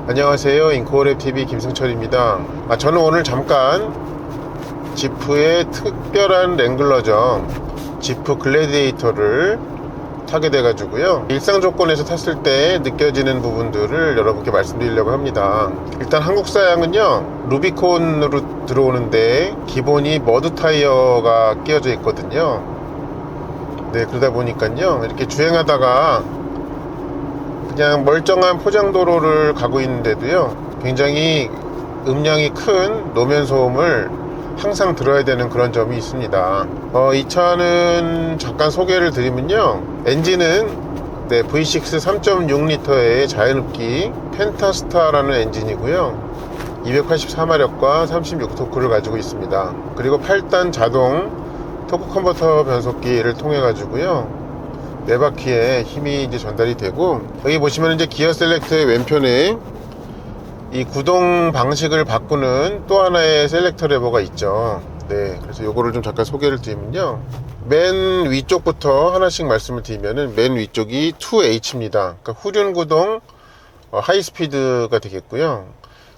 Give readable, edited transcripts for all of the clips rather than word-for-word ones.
안녕하세요, 인코어랩TV 김승철입니다. 저는 오늘 잠깐 지프의 특별한 랭글러정 지프 글래디에이터를 타게 돼 가지고요, 일상 조건에서 탔을 때 느껴지는 부분들을 여러분께 말씀드리려고 합니다. 일단 한국사양은요, 루비콘으로 들어오는데 기본이 머드 타이어가 끼워져 있거든요. 네, 그러다 보니까요, 이렇게 주행하다가 그냥 멀쩡한 포장도로를 가고 있는데도요, 굉장히 음량이 큰 노면 소음을 항상 들어야 되는 그런 점이 있습니다. 이 차는 잠깐 소개를 드리면요, 엔진은 V6 3.6L의 자연흡기 펜타스타라는 엔진이고요, 284마력과 36토크를 가지고 있습니다. 그리고 8단 자동 토크 컨버터 변속기를 통해 가지고요, 네 바퀴에 힘이 이제 전달이 되고, 여기 보시면 이제 기어 셀렉터의 왼편에 이 구동 방식을 바꾸는 또 하나의 셀렉터 레버가 있죠. 네, 그래서 요거를 좀 잠깐 소개를 드리면요, 맨 위쪽부터 하나씩 말씀을 드리면은, 맨 위쪽이 2H입니다. 그러니까 후륜 구동 하이스피드가 되겠고요.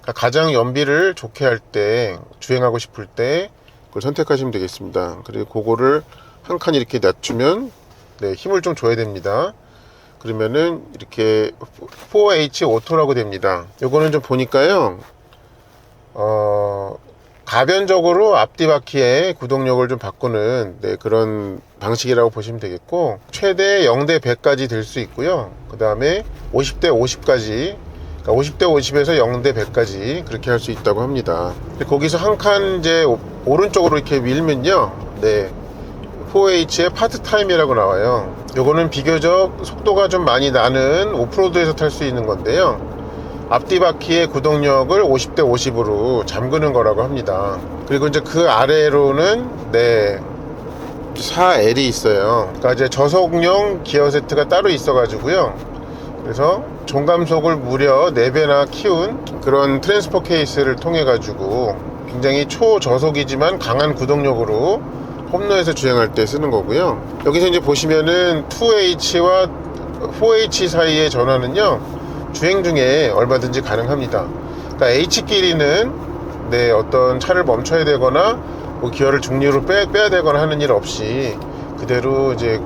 그러니까 가장 연비를 좋게 할 때, 주행하고 싶을 때 그걸 선택하시면 되겠습니다. 그리고 그거를 한 칸 이렇게 낮추면, 네, 힘을 좀 줘야 됩니다. 그러면은 이렇게 4H 오토라고 됩니다. 요거는 좀 보니까요, 가변적으로 앞뒤 바퀴의 구동력을 좀 바꾸는, 네, 그런 방식이라고 보시면 되겠고, 최대 0대 100까지 될 수 있고요. 그 다음에 50대 50까지, 그러니까 50대 50에서 0대 100까지 그렇게 할 수 있다고 합니다. 거기서 한 칸 이제 오른쪽으로 이렇게 밀면요, 네, 4H의 파트 타임이라고 나와요. 요거는 비교적 속도가 좀 많이 나는 오프로드에서 탈 수 있는 건데요, 앞뒤 바퀴의 구동력을 50대 50으로 잠그는 거라고 합니다. 그리고 이제 그 아래로는, 네, 4L이 있어요. 그러니까 이제 저속용 기어 세트가 따로 있어 가지고요, 그래서 종감속을 무려 4배나 키운 그런 트랜스퍼 케이스를 통해 가지고 굉장히 초저속이지만 강한 구동력으로 홈로에서 주행할 때 쓰는 거고요. 여기서 이제 보시면은 2H와 4H 사이의 전환은요, 주행 중에 얼마든지 가능합니다. 그러니까 H끼리는, 네, 어떤 차를 멈춰야 되거나 뭐 기어를 중립으로 빼야 되거나 하는 일 없이 그대로 이제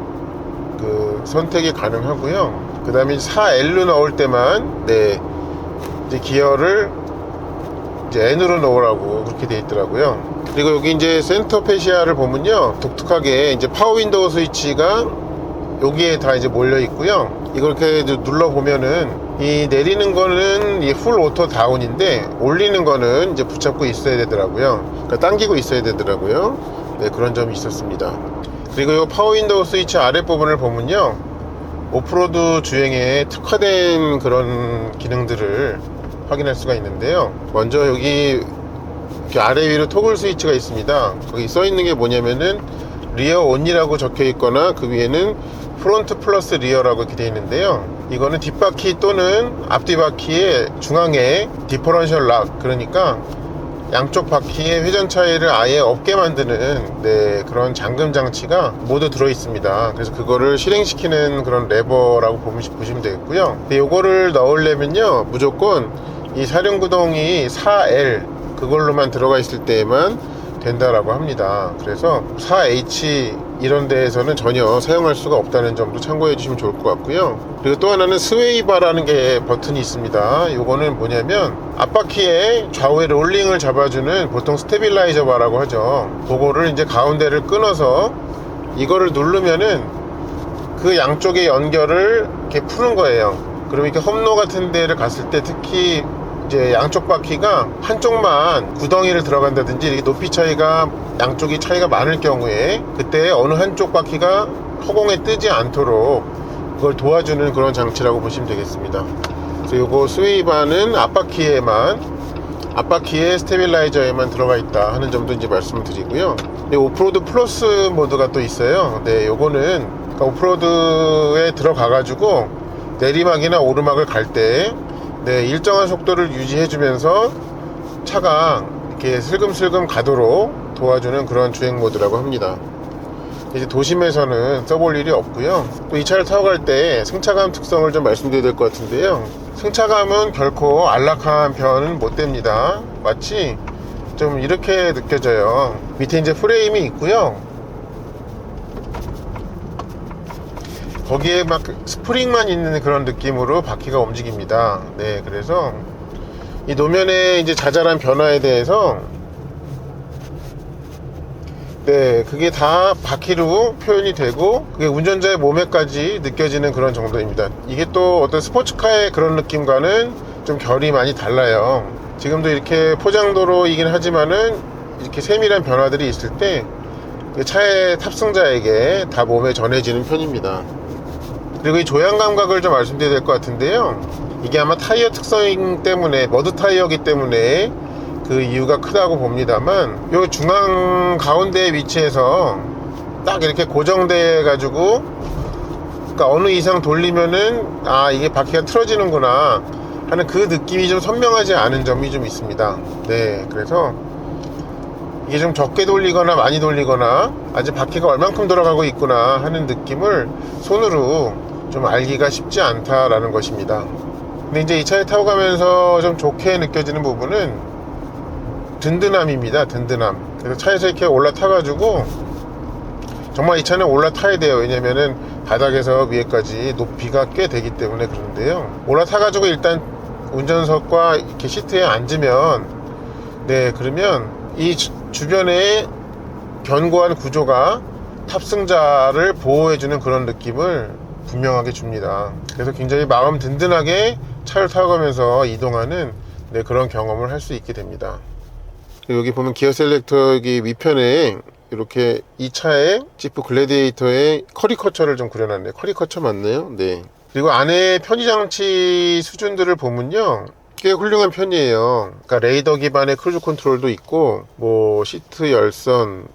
그 선택이 가능하고요. 그 다음에 4L로 넣을 때만, 네, 이제 기어를 이제 N으로 넣으라고 그렇게 돼 있더라고요. 그리고 여기 이제 센터 페시아를 보면요, 독특하게 이제 파워 윈도우 스위치가 여기에 다 이제 몰려 있고요. 이걸 이렇게 눌러 보면은, 이 내리는 거는 이 풀 오토 다운인데, 올리는 거는 이제 붙잡고 있어야 되더라고요. 그러니까 당기고 있어야 되더라고요. 네, 그런 점이 있었습니다. 그리고 이 파워 윈도우 스위치 아랫부분을 보면요, 오프로드 주행에 특화된 그런 기능들을 확인할 수가 있는데요, 먼저 여기 이렇게 아래 위로 토글 스위치가 있습니다. 거기 써 있는 게 뭐냐면은 리어 온이라고 적혀 있거나 그 위에는 프론트 플러스 리어라고 이렇게 되어 있는데요, 이거는 뒷바퀴 또는 앞뒤 바퀴의 중앙에 디퍼런셜 락, 그러니까 양쪽 바퀴의 회전 차이를 아예 없게 만드는, 네, 그런 잠금 장치가 모두 들어 있습니다. 그래서 그거를 실행시키는 그런 레버라고 보시면 되겠고요. 근데 요거를 넣으려면요, 무조건 이 사륜구동이 4L 그걸로만 들어가 있을 때에만 된다라고 합니다. 그래서 4H 이런 데에서는 전혀 사용할 수가 없다는 점도 참고해 주시면 좋을 것 같고요. 그리고 또 하나는 스웨이바라는 게 버튼이 있습니다. 요거는 뭐냐면 앞바퀴에 좌우의 롤링을 잡아주는, 보통 스테빌라이저 바라고 하죠. 그거를 이제 가운데를 끊어서 이거를 누르면은 그 양쪽의 연결을 이렇게 푸는 거예요. 그러면 이렇게 험로 같은 데를 갔을 때, 특히 이제 양쪽 바퀴가 한쪽만 구덩이를 들어간다든지 이렇게 높이 차이가, 양쪽이 차이가 많을 경우에 그때 어느 한쪽 바퀴가 허공에 뜨지 않도록 그걸 도와주는 그런 장치라고 보시면 되겠습니다. 그래서 요거 스웨이바는 앞바퀴에 스테빌라이저에만 들어가 있다 하는 점도 이제 말씀을 드리고요. 오프로드 플러스 모드가 또 있어요. 네, 요거는 그러니까 오프로드에 들어가 가지고 내리막이나 오르막을 갈 때, 네, 일정한 속도를 유지해 주면서 차가 이렇게 슬금슬금 가도록 도와주는 그런 주행 모드라고 합니다. 이제 도심에서는 써볼 일이 없고요. 또 이 차를 타고 갈 때 승차감 특성을 좀 말씀드려야 될 것 같은데요, 승차감은 결코 안락한 편은 못 됩니다. 마치 좀 이렇게 느껴져요. 밑에 이제 프레임이 있고요. 거기에 막 스프링만 있는 그런 느낌으로 바퀴가 움직입니다. 네, 그래서 이 노면의 이제 자잘한 변화에 대해서 네, 그게 다 바퀴로 표현이 되고 그게 운전자의 몸에까지 느껴지는 그런 정도입니다. 이게 또 어떤 스포츠카의 그런 느낌과는 좀 결이 많이 달라요. 지금도 이렇게 포장도로이긴 하지만은 이렇게 세밀한 변화들이 있을 때 차의 탑승자에게 다 몸에 전해지는 편입니다. 그리고 이 조향 감각을 좀 말씀드려야 될 것 같은데요. 이게 아마 타이어 특성 때문에 머드 타이어이기 때문에 그 이유가 크다고 봅니다만, 요 중앙 가운데 위치에서 딱 이렇게 고정돼 가지고, 그러니까 어느 이상 돌리면은 아 이게 바퀴가 틀어지는구나 하는 그 느낌이 좀 선명하지 않은 점이 좀 있습니다. 네, 그래서 이게 좀 적게 돌리거나 많이 돌리거나 아직 바퀴가 얼만큼 돌아가고 있구나 하는 느낌을 손으로 좀 알기가 쉽지 않다라는 것입니다. 근데 이제 이 차에 타고 가면서 좀 좋게 느껴지는 부분은 든든함입니다. 든든함. 그래서 차에서 이렇게 올라타가지고 정말 이 차는 올라타야 돼요. 왜냐면은 바닥에서 위에까지 높이가 꽤 되기 때문에 그런데요. 올라타가지고 일단 운전석과 이렇게 시트에 앉으면 네, 그러면 이 주변에 견고한 구조가 탑승자를 보호해주는 그런 느낌을 분명하게 줍니다. 그래서 굉장히 마음 든든하게 차를 타고 가면서 이동하는 네, 그런 경험을 할 수 있게 됩니다. 여기 보면 기어 셀렉터 여기 위편에 이렇게 이 차의 지프 글래디에이터의 커리커처를 좀 그려놨네요. 커리커처 맞나요? 네. 그리고 안에 편의장치 수준들을 보면요, 꽤 훌륭한 편이에요. 그러니까 레이더 기반의 크루즈 컨트롤도 있고, 뭐 시트 열선,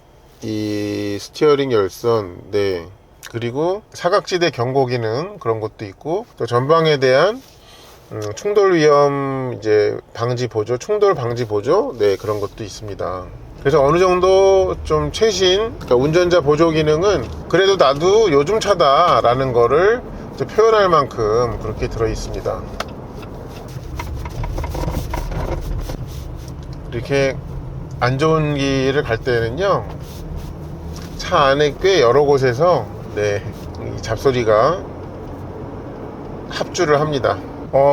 이 스티어링 열선, 네. 그리고 사각지대 경고 기능 그런 것도 있고, 또 전방에 대한 충돌 위험 이제 방지 보조, 충돌 방지 보조, 네, 그런 것도 있습니다. 그래서 어느 정도 좀 최신, 그러니까 운전자 보조 기능은 그래도 나도 요즘 차다라는 거를 이제 표현할 만큼 그렇게 들어 있습니다. 이렇게 안 좋은 길을 갈 때는요, 차 안에 꽤 여러 곳에서 네, 이 잡소리가 합주를 합니다.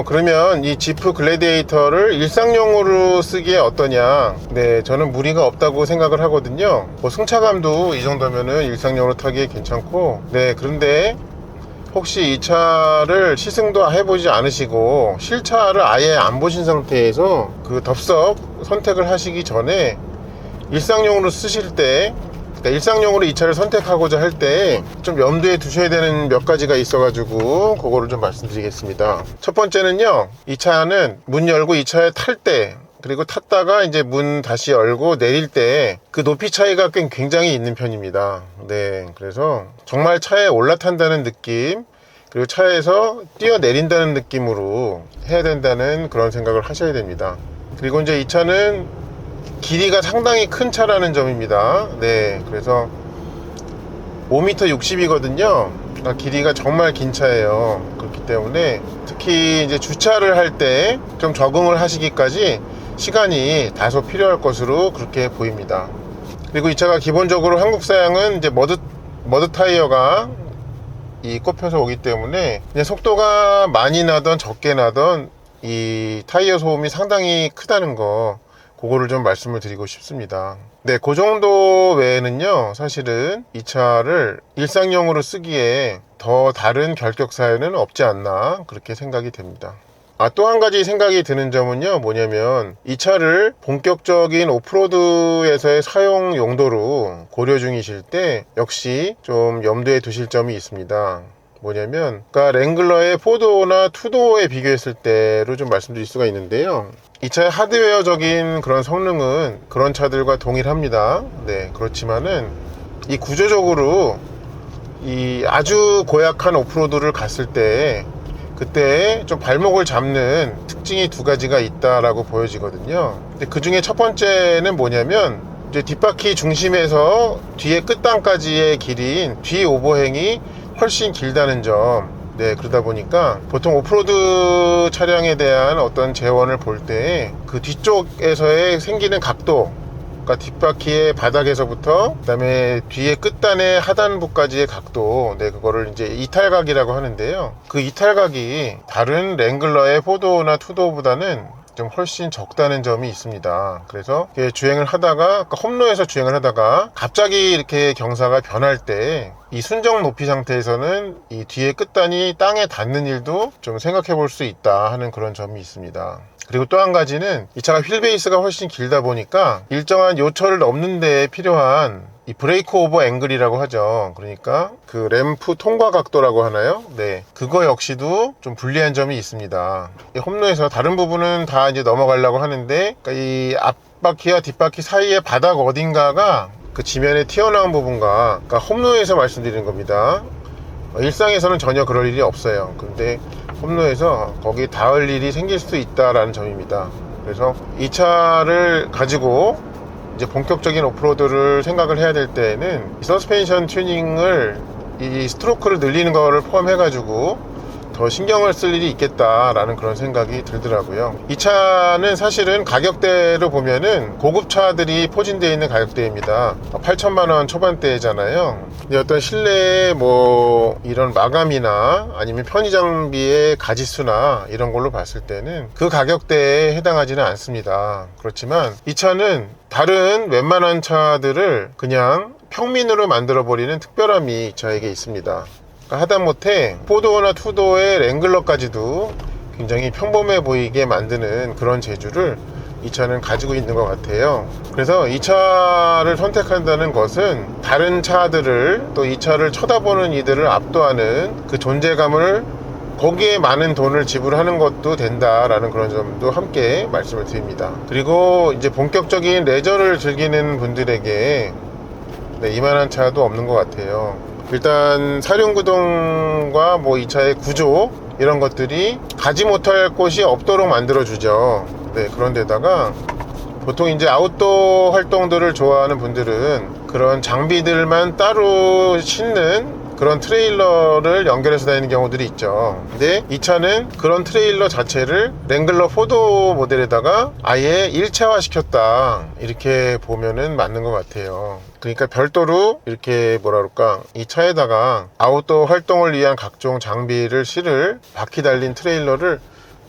그러면 이 지프 글래디에이터를 일상용으로 쓰기에 어떠냐? 네, 저는 무리가 없다고 생각을 하거든요. 뭐 승차감도 이 정도면은 일상용으로 타기에 괜찮고, 네, 그런데 혹시 이 차를 시승도 해보지 않으시고 실차를 아예 안 보신 상태에서 그 덥석 선택을 하시기 전에 일상용으로 쓰실 때, 그러니까 일상용으로 이 차를 선택하고자 할 때 좀 염두에 두셔야 되는 몇 가지가 있어 가지고 그거를 좀 말씀드리겠습니다. 첫 번째는요, 이 차는 문 열고 이 차에 탈 때, 그리고 탔다가 이제 문 다시 열고 내릴 때 그 높이 차이가 꽤 굉장히 있는 편입니다. 네, 그래서 정말 차에 올라탄다는 느낌, 그리고 차에서 뛰어내린다는 느낌으로 해야 된다는 그런 생각을 하셔야 됩니다. 그리고 이제 이 차는 길이가 상당히 큰 차라는 점입니다. 네, 그래서 5m 60이거든요. 길이가 정말 긴 차예요. 그렇기 때문에 특히 이제 주차를 할 때 좀 적응을 하시기까지 시간이 다소 필요할 것으로 그렇게 보입니다. 그리고 이 차가 기본적으로 한국 사양은 이제 머드 타이어가 꼽혀서 오기 때문에 그냥 속도가 많이 나던 적게 나던 이 타이어 소음이 상당히 크다는 거, 그거를 좀 말씀을 드리고 싶습니다. 네, 그 정도 외에는요, 사실은 이 차를 일상용으로 쓰기에 더 다른 결격 사유는 없지 않나 그렇게 생각이 됩니다. 또 한 가지 생각이 드는 점은요, 뭐냐면 이 차를 본격적인 오프로드에서의 사용 용도로 고려 중이실 때 역시 좀 염두에 두실 점이 있습니다. 뭐냐면, 그러니까 랭글러의 4도어나 2도어에 비교했을 때로 좀 말씀드릴 수가 있는데요, 이 차의 하드웨어적인 그런 성능은 그런 차들과 동일합니다. 네, 그렇지만은 이 구조적으로 이 아주 고약한 오프로드를 갔을 때 그때 좀 발목을 잡는 특징이 두 가지가 있다라고 보여지거든요. 근데 그 중에 첫 번째는 뭐냐면, 이제 뒷바퀴 중심에서 뒤에 끝단까지의 길이인 뒤 오버행이 훨씬 길다는 점. 네, 그러다 보니까 보통 오프로드 차량에 대한 어떤 재원을 볼 때 그 뒤쪽에서의 생기는 각도, 그러니까 뒷바퀴의 바닥에서부터 그다음에 뒤에 끝단의 하단부까지의 각도, 네, 그거를 이제 이탈각이라고 하는데요. 그 이탈각이 다른 랭글러의 4도어나 2도어보다는 좀 훨씬 적다는 점이 있습니다. 그래서 주행을 하다가, 그러니까 험로에서 주행을 하다가 갑자기 이렇게 경사가 변할 때 이 순정 높이 상태에서는 이 뒤에 끝단이 땅에 닿는 일도 좀 생각해 볼 수 있다 하는 그런 점이 있습니다. 그리고 또 한 가지는 이 차가 휠베이스가 훨씬 길다 보니까 일정한 요철을 넘는 데 필요한 이 브레이크 오버 앵글이라고 하죠. 그러니까 그 램프 통과 각도라고 하나요? 네, 그거 역시도 좀 불리한 점이 있습니다. 이 험로에서 다른 부분은 다 이제 넘어가려고 하는데, 그러니까 이 앞바퀴와 뒷바퀴 사이의 바닥 어딘가가 그 지면에 튀어나온 부분과, 그러니까 험로에서 말씀드리는 겁니다. 일상에서는 전혀 그럴 일이 없어요. 근데 험로에서 거기 닿을 일이 생길 수도 있다라는 점입니다. 그래서 이 차를 가지고 이제 본격적인 오프로드를 생각을 해야 될 때에는 이 서스펜션 튜닝을, 이 스트로크를 늘리는 거를 포함해 가지고 더 신경을 쓸 일이 있겠다라는 그런 생각이 들더라고요. 이 차는 사실은 가격대로 보면은 고급 차들이 포진되어 있는 가격대입니다. 8천만 원 초반대잖아요. 근데 어떤 실내의 뭐 이런 마감이나 아니면 편의 장비의 가짓수나 이런 걸로 봤을 때는 그 가격대에 해당하지는 않습니다. 그렇지만 이 차는 다른 웬만한 차들을 그냥 평민으로 만들어버리는 특별함이 이 차에게 있습니다. 하다못해 4도어나 2도어의 랭글러까지도 굉장히 평범해 보이게 만드는 그런 재주를 이 차는 가지고 있는 것 같아요. 그래서 이 차를 선택한다는 것은 다른 차들을, 또 이 차를 쳐다보는 이들을 압도하는 그 존재감을, 거기에 많은 돈을 지불하는 것도 된다라는 그런 점도 함께 말씀을 드립니다. 그리고 이제 본격적인 레저를 즐기는 분들에게 네, 이만한 차도 없는 것 같아요. 일단 사륜구동과 뭐 이 차의 구조, 이런 것들이 가지 못할 곳이 없도록 만들어주죠. 네, 그런데다가 보통 이제 아웃도어 활동들을 좋아하는 분들은 그런 장비들만 따로 싣는 그런 트레일러를 연결해서 다니는 경우들이 있죠. 근데 이 차는 그런 트레일러 자체를 랭글러 4도 모델에다가 아예 일체화 시켰다, 이렇게 보면은 맞는 것 같아요. 그러니까 별도로 이렇게 뭐라 그럴까, 이 차에다가 아웃도어 활동을 위한 각종 장비를 실을 바퀴 달린 트레일러를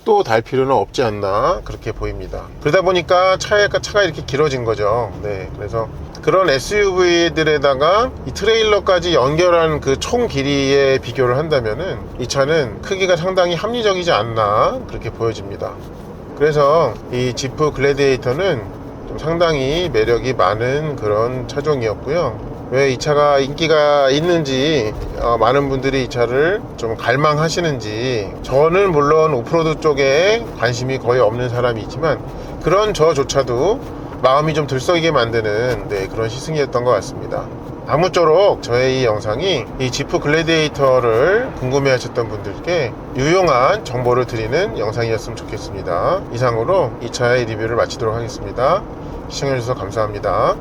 또 달 필요는 없지 않나, 그렇게 보입니다. 그러다 보니까 차가 이렇게 길어진 거죠. 네, 그래서 그런 SUV들에다가 이 트레일러까지 연결한 그 총 길이에 비교를 한다면은 이 차는 크기가 상당히 합리적이지 않나, 그렇게 보여집니다. 그래서 이 지프 글래디에이터는 좀 상당히 매력이 많은 그런 차종이었고요. 왜 이 차가 인기가 있는지, 많은 분들이 이 차를 좀 갈망하시는지, 저는 물론 오프로드 쪽에 관심이 거의 없는 사람이지만 그런 저조차도 마음이 좀 들썩이게 만드는 네, 그런 시승이었던 것 같습니다. 아무쪼록 저의 이 영상이 이 지프 글래디에이터를 궁금해 하셨던 분들께 유용한 정보를 드리는 영상이었으면 좋겠습니다. 이상으로 이 차의 리뷰를 마치도록 하겠습니다. 시청해주셔서 감사합니다.